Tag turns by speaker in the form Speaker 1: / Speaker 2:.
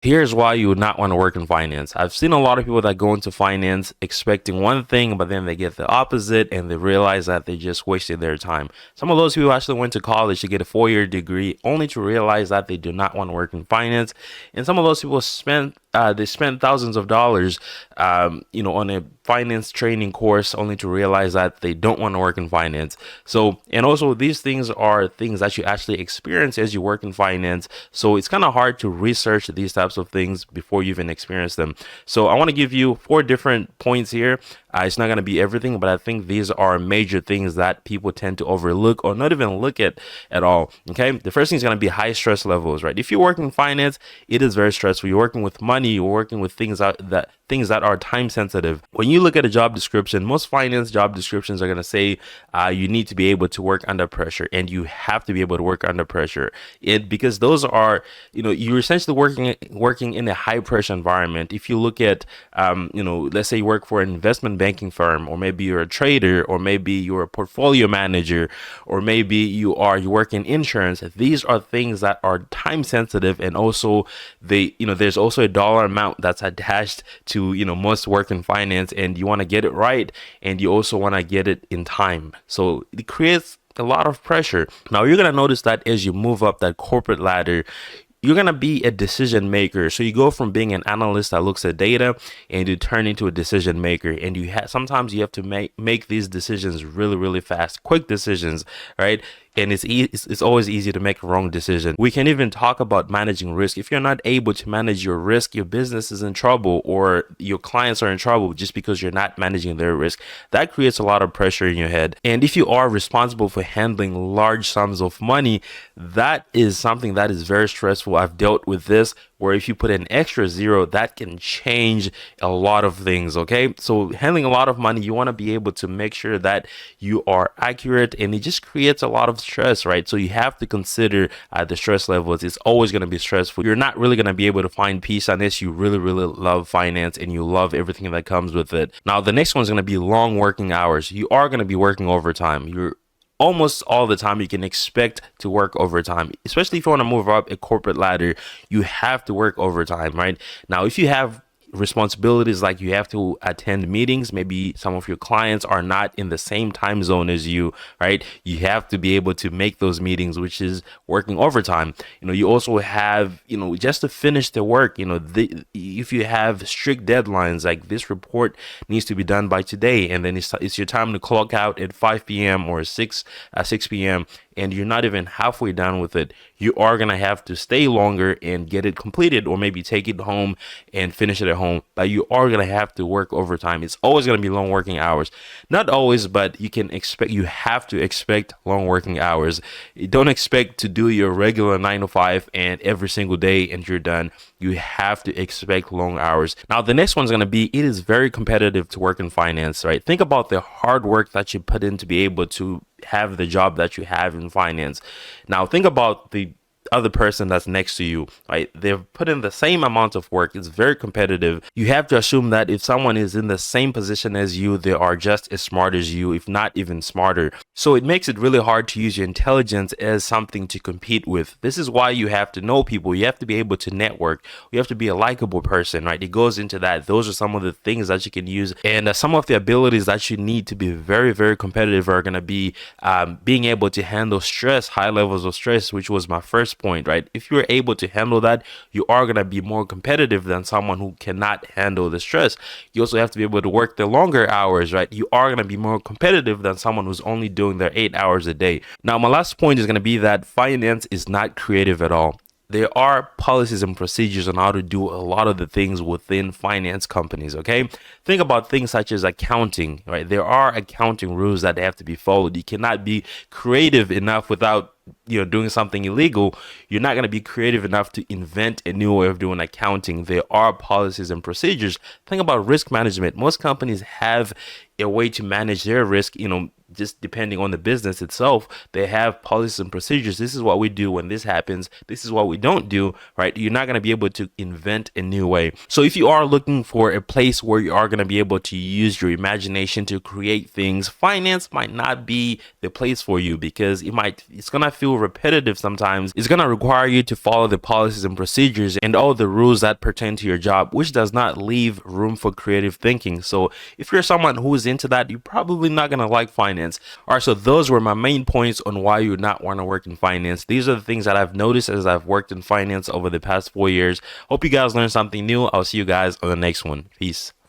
Speaker 1: Here's why you would not want to work in finance. I've seen a lot of people that go into finance expecting one thing, but then they get the opposite and they realize that they just wasted their time. Some of those people actually went to college to get a 4 year degree only to realize that they do not want to work in finance. And some of those people spent thousands of dollars, on a finance training course only to realize that they don't want to work in finance. So, and also these things are things that you actually experience as you work in finance. So it's kind of hard to research these types of things before you even experience them. So I want to give you 4 different points here. It's not going to be everything, but I think these are major things that people tend to overlook or not even look at all. Okay. The first thing is going to be high stress levels, right? If you work in finance, it is very stressful. You're working with money, you're working with things that are time sensitive. When you look at a job description, most finance job descriptions are going to say you need to be able to work under pressure, and you have to be able to work under pressure. Because those are, you're essentially working in a high pressure environment. If you look at, let's say you work for an investment banking firm, or maybe you're a trader, or maybe you're a portfolio manager, or maybe you work in insurance. These are things that are time sensitive, and also there's also a dollar amount that's attached to most work in finance, and you want to get it right, and you also want to get it in time. So it creates a lot of pressure. Now you're going to notice that as you move up that corporate ladder, you're going to be a decision maker. So you go from being an analyst that looks at data and you turn into a decision maker. And sometimes you have to make these decisions really, really fast, quick decisions, right? And it's always easy to make a wrong decision. We can even talk about managing risk. If you're not able to manage your risk, your business is in trouble, or your clients are in trouble just because you're not managing their risk. That creates a lot of pressure in your head. And if you are responsible for handling large sums of money, that is something that is very stressful. I've dealt with this, where if you put an extra zero, that can change a lot of things. Okay. So handling a lot of money, you want to be able to make sure that you are accurate, and it just creates a lot of stress, right? So you have to consider the stress levels. It's always going to be stressful. You're not really going to be able to find peace unless you really, really love finance and you love everything that comes with it. Now, the next one is going to be long working hours. You are going to be working overtime. You're almost all the time you can expect to work overtime, especially if you want to move up a corporate ladder. You have to work overtime, right? Now, if you have responsibilities like you have to attend meetings, maybe some of your clients are not in the same time zone as you, right? You have to be able to make those meetings, which is working overtime. You also have, just to finish the work, if you have strict deadlines, like this report needs to be done by today, and then it's your time to clock out at 5 p.m. or 6 p.m., and you're not even halfway done with it, you are going to have to stay longer and get it completed, or maybe take it home and finish it at home. But you are going to have to work overtime. It's always going to be long working hours. Not always, but you have to expect long working hours. You don't expect to do your regular 9 to 5 and every single day and you're done. You have to expect long hours. Now, the next one's going to be, it is very competitive to work in finance, right? Think about the hard work that you put in to be able to have the job that you have in finance. Now, think about the other person that's next to you, right? They've put in the same amount of work. It's very competitive. You have to assume that if someone is in the same position as you, they are just as smart as you, if not even smarter. So it makes it really hard to use your intelligence as something to compete with. This is why you have to know people. You have to be able to network. You have to be a likable person, right? It goes into that. Those are some of the things that you can use. And some of the abilities that you need to be very, very competitive are going to be being able to handle stress, high levels of stress, which was my first point, right? If you're able to handle that, you are going to be more competitive than someone who cannot handle the stress. You also have to be able to work the longer hours, right? You are going to be more competitive than someone who's only doing their 8 hours a day. Now, my last point is going to be that finance is not creative at all. There are policies and procedures on how to do a lot of the things within finance companies, okay? Think about things such as accounting, right? There are accounting rules that have to be followed. You cannot be creative enough without doing something illegal. You're not going to be creative enough to invent a new way of doing accounting. There are policies and procedures. Think about risk management. Most companies have a way to manage their risk, just depending on the business itself. They have policies and procedures. This is what we do when this happens. This is what we don't do, right? You're not going to be able to invent a new way. So if you are looking for a place where you are going to be able to use your imagination to create things, finance might not be the place for you, because it's going to feel repetitive sometimes, it's going to require you to follow the policies and procedures and all the rules that pertain to your job, which does not leave room for creative thinking. So if you're someone who is into that, you're probably not going to like finance. All right, so those were my main points on why you would not want to work in finance. These are the things that I've noticed as I've worked in finance over the past 4 years. Hope you guys learned something new. I'll see you guys on the next one. Peace.